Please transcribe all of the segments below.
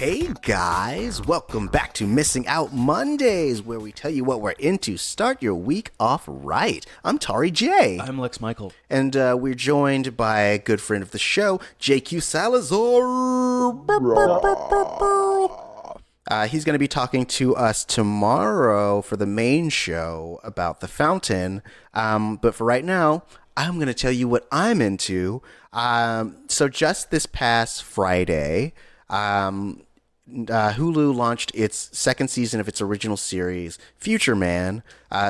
Hey guys, welcome back to Missing Out Mondays, where we tell you what we're into. Start your week off right. I'm Tari J. I'm Lex Michael. And we're joined by a good friend of the show, JQ Salazar. He's going to be talking to us tomorrow for the main show about The Fountain. But for right now, I'm going to tell you what I'm into. So just this past Friday, Hulu launched its second season of its original series, Future Man,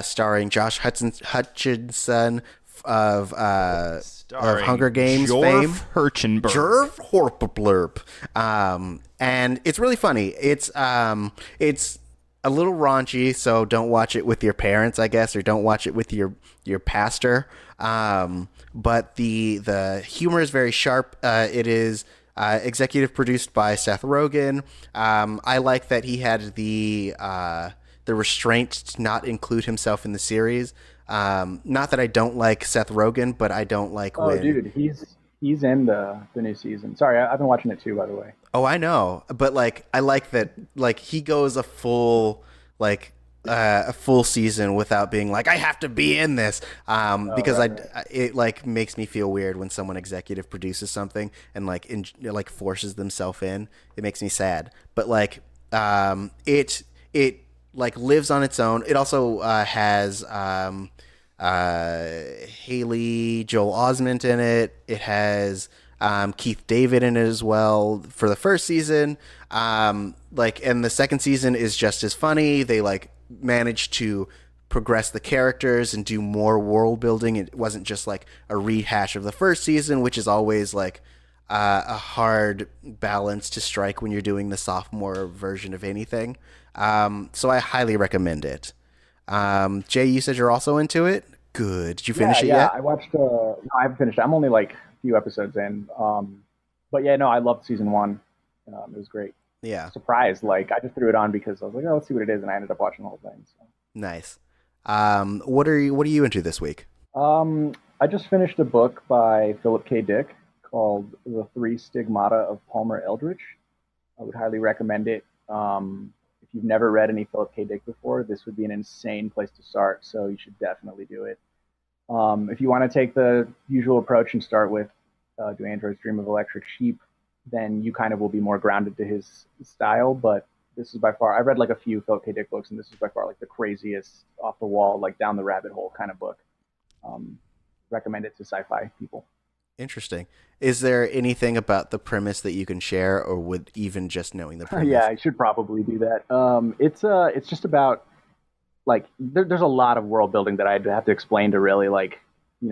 starring Josh Hutcherson of Hunger Games fame. Jerv Horpblurp. And it's really funny. It's a little raunchy, so don't watch it with your parents, I guess, or don't watch it with your pastor. But the humor is very sharp. It is executive produced by Seth Rogen. I like that he had the restraint to not include himself in the series. Not that I don't like Seth Rogen, but I don't like when... dude, he's in the new season. Sorry, I've been watching it too, by the way. Oh, I know, but like I like that like he goes a full season without being like I have to be in this because it like makes me feel weird when someone executive produces something and like forces themselves in. It makes me sad, but like it like lives on its own. It also has Haley Joel Osment in it. It has Keith David in it as well for the first season. And the second season is just as funny. They like managed to progress the characters and do more world building. It wasn't just like a rehash of the first season, which is always like a hard balance to strike when you're doing the sophomore version of anything. So I highly recommend it. Jay, you said you're also into it? Good. Did you finish it yet? I watched no, I haven't finished it. I'm only like a few episodes in. But yeah, no, I loved season one. It was great. Yeah. Surprised. Like I just threw it on because I was like, oh, let's see what it is, and I ended up watching the whole thing. So. Nice. What are you into this week? I just finished a book by Philip K. Dick called The Three Stigmata of Palmer Eldritch. I would highly recommend it. If you've never read any Philip K. Dick before, this would be an insane place to start, so you should definitely do it. If you want to take the usual approach and start with Do Androids Dream of Electric Sheep, then you kind of will be more grounded to his style, but this is by far, I've read like a few Philip K. Dick books, and this is by far like the craziest, off the wall, like down the rabbit hole kind of book. Recommend it to sci-fi people. Interesting. Is there anything about the premise that you can share, or would even just knowing the premise? Yeah, I should probably do that. It's just about like there's a lot of world building that I'd have to explain to really like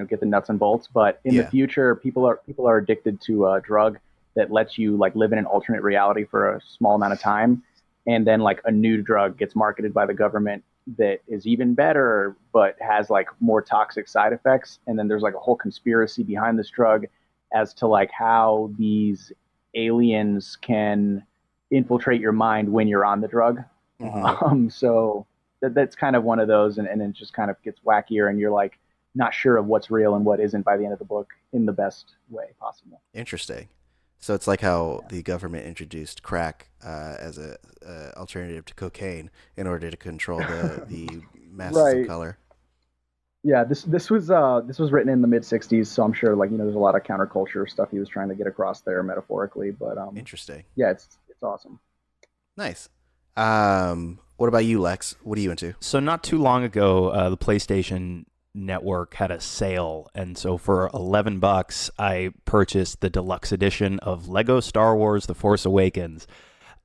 get the nuts and bolts. But in the future, people are addicted to a drug that lets you like live in an alternate reality for a small amount of time, and then like a new drug gets marketed by the government that is even better but has like more toxic side effects, and then there's like a whole conspiracy behind this drug as to like how these aliens can infiltrate your mind when you're on the drug. Mm-hmm. So that's kind of one of those, and it just kind of gets wackier, and you're like not sure of what's real and what isn't by the end of the book in the best way possible. Interesting. So it's like how the government introduced crack as a alternative to cocaine in order to control the masses of color. Yeah, this was written in the mid '60s, so I'm sure there's a lot of counterculture stuff he was trying to get across there metaphorically. But interesting. Yeah, it's awesome. Nice. What about you, Lex? What are you into? So not too long ago, the PlayStation Network had a sale, and so for $11 I purchased the deluxe edition of Lego Star Wars The Force Awakens,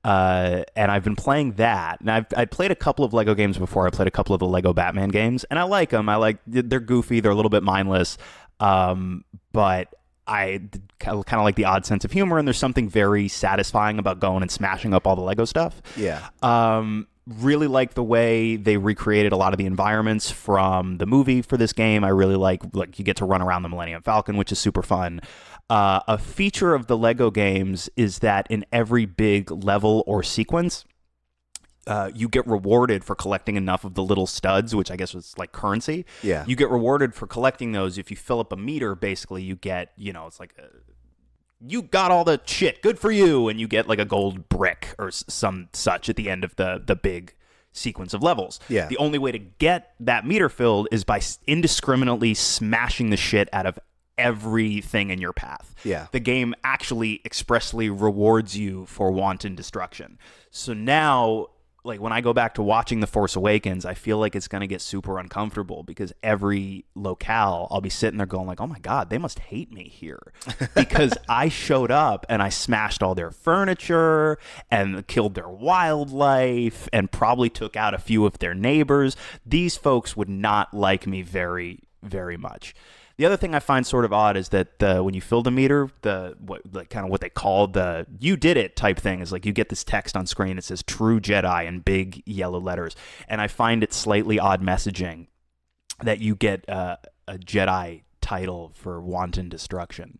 and I've been playing that, and I played a couple of Lego games before. I played a couple of the Lego Batman games, and I like them. They're goofy, they're a little bit mindless, but I kind of like the odd sense of humor, and there's something very satisfying about going and smashing up all the Lego stuff. Yeah. Really like the way they recreated a lot of the environments from the movie for this game. I really like you get to run around the Millennium Falcon, which is super fun. A feature of the Lego games is that in every big level or sequence, you get rewarded for collecting enough of the little studs, which I guess was like currency. Yeah. You get rewarded for collecting those. If you fill up a meter, basically you get, it's like you got all the shit, good for you, and you get like a gold brick or some such at the end of the big sequence of levels. Yeah. The only way to get that meter filled is by indiscriminately smashing the shit out of everything in your path. Yeah. The game actually expressly rewards you for wanton destruction. So now, like, when I go back to watching The Force Awakens, I feel like it's going to get super uncomfortable because every locale, I'll be sitting there going like, oh my God, they must hate me here. Because I showed up and I smashed all their furniture and killed their wildlife and probably took out a few of their neighbors. These folks would not like me very, very much. The other thing I find sort of odd is that when you fill the meter, what they call the "you did it" type thing is like you get this text on screen that says "True Jedi" in big yellow letters, and I find it slightly odd messaging that you get a Jedi title for wanton destruction.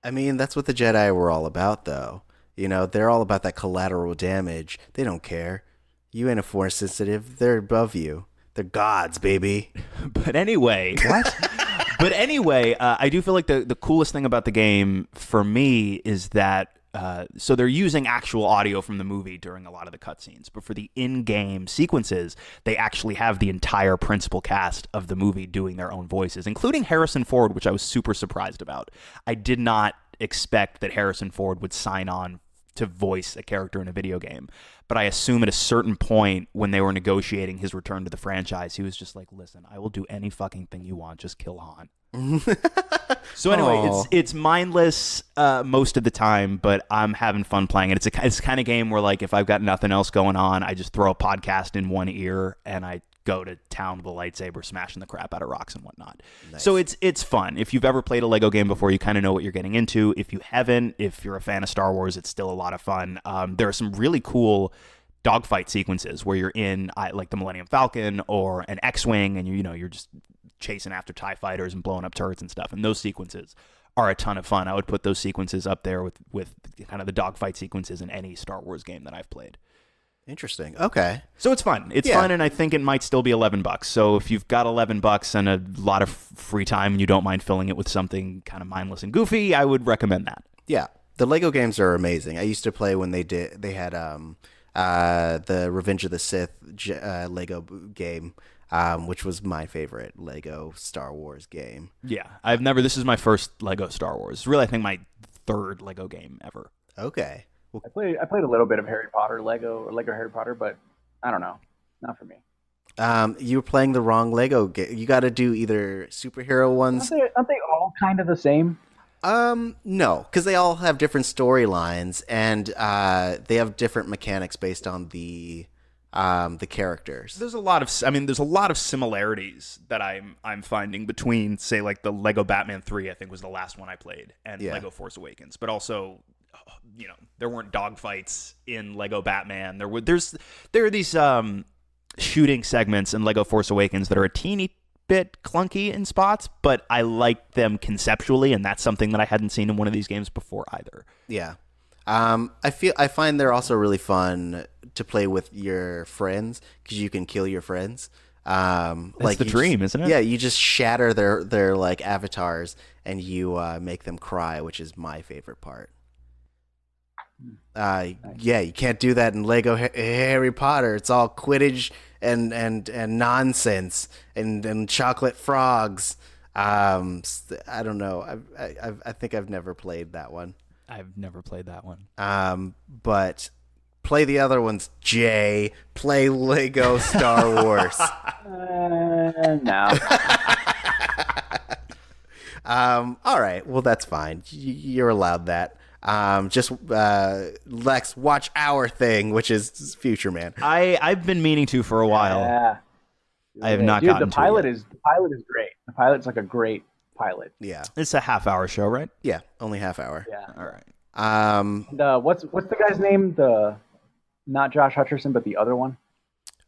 I mean, that's what the Jedi were all about, though. You know, they're all about that collateral damage. They don't care. You ain't a Force sensitive. They're above you. They're gods, baby. But anyway, what? But anyway, I do feel like the coolest thing about the game for me is that so they're using actual audio from the movie during a lot of the cutscenes, but for the in-game sequences, they actually have the entire principal cast of the movie doing their own voices, including Harrison Ford, which I was super surprised about. I did not expect that Harrison Ford would sign on to voice a character in a video game. But I assume at a certain point when they were negotiating his return to the franchise, he was just like, listen, I will do any fucking thing you want. Just kill Han. So anyway, it's mindless most of the time, but I'm having fun playing it. It's the kind of game where, like, if I've got nothing else going on, I just throw a podcast in one ear and I go to town with a lightsaber, smashing the crap out of rocks and whatnot. Nice. So it's fun. If you've ever played a Lego game before, you kind of know what you're getting into. If you haven't, if you're a fan of Star Wars, it's still a lot of fun. There are some really cool dogfight sequences where you're in like the Millennium Falcon or an X-Wing, and you're just chasing after TIE fighters and blowing up turrets and stuff. And those sequences are a ton of fun. I would put those sequences up there with kind of the dogfight sequences in any Star Wars game that I've played. Interesting. Okay. So it's fun. It's fun, and I think it might still be $11. So if you've got $11 and a lot of free time and you don't mind filling it with something kind of mindless and goofy, I would recommend that. Yeah. The Lego games are amazing. I used to play when they had the Revenge of the Sith Lego game, which was my favorite Lego Star Wars game. Yeah. This is my first Lego Star Wars. Really, I think my third Lego game ever. Okay. Well, I played a little bit of Harry Potter, Lego Harry Potter, but I don't know, not for me. You were playing the wrong Lego game. You got to do either superhero ones. Aren't they all kind of the same? No, because they all have different storylines and they have different mechanics based on the characters. There's a lot of similarities that I'm finding between, say, like the Lego Batman 3, I think was the last one I played, and Lego Force Awakens, but also, there weren't dogfights in Lego Batman. There are these shooting segments in Lego Force Awakens that are a teeny bit clunky in spots, but I like them conceptually, and that's something that I hadn't seen in one of these games before either. Yeah. I find they're also really fun to play with your friends because you can kill your friends. That's like the dream, isn't it? Yeah, you just shatter their like avatars and you make them cry, which is my favorite part. Yeah, you can't do that in Lego Harry Potter. It's all Quidditch and nonsense and chocolate frogs. I don't know. I think I've never played that one. I've never played that one. But play the other ones, Jay. Play Lego Star Wars. No. All right. Well, that's fine. You're allowed that. Just Lex, watch our thing, which is Future Man. I've been meaning to for a while. Yeah. I have not gotten the pilot to it. The pilot is great. The pilot's like a great pilot. Yeah. It's a half-hour show, right? Yeah, only half hour. Yeah. All right. What's the guy's name? Not Josh Hutcherson, but the other one.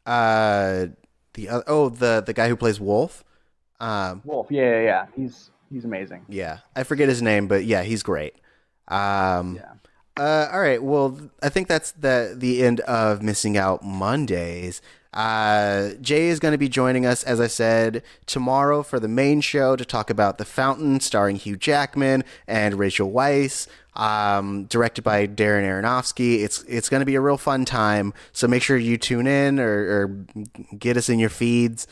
The guy who plays Wolf. Wolf. Yeah. He's amazing. Yeah, I forget his name, but yeah, he's great. All right. Well, I think that's the end of Missing Out Mondays. Jay is going to be joining us, as I said, tomorrow for the main show to talk about The Fountain, starring Hugh Jackman and Rachel Weisz, directed by Darren Aronofsky. It's going to be a real fun time, so make sure you tune in or get us in your feeds.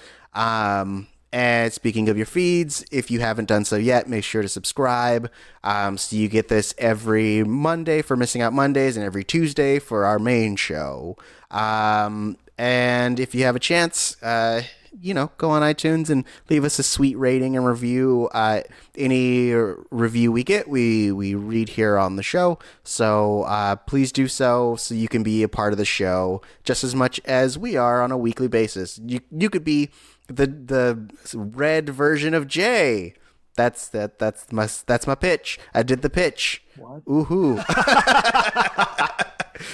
And speaking of your feeds, if you haven't done so yet, make sure to subscribe so you get this every Monday for Missing Out Mondays and every Tuesday for our main show. And if you have a chance, go on iTunes and leave us a sweet rating and review. Any review we get, we read here on the show. So please do so you can be a part of the show just as much as we are on a weekly basis. You could be the red version of Jay. That's my pitch. I did the pitch. What? Ooh-hoo.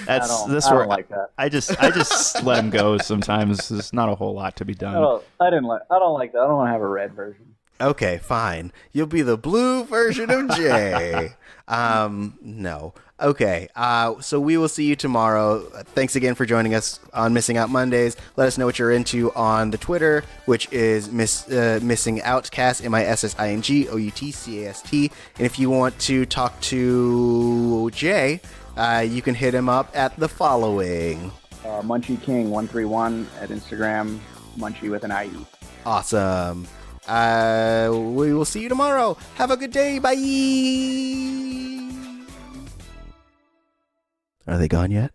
I don't like that. I just let him go sometimes. There's not a whole lot to be done. I don't like that. I don't want to have a red version. Okay, fine. You'll be the blue version of Jay. No. Okay. So we will see you tomorrow. Thanks again for joining us on Missing Out Mondays. Let us know what you're into on the Twitter, which is Missing Outcast, MissingOutcast. And if you want to talk to Jay, you can hit him up at the following. Munchie King 131 at Instagram, Munchie with an IE. Awesome. We will see you tomorrow. Have a good day. Bye. Are they gone yet?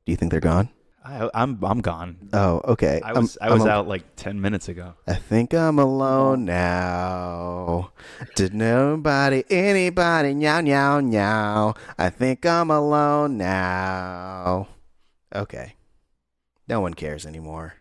Do you think they're gone? I'm gone. Oh, okay. I was out like 10 minutes ago. I think I'm alone now. Did anybody, meow, meow, meow. I think I'm alone now. Okay. No one cares anymore.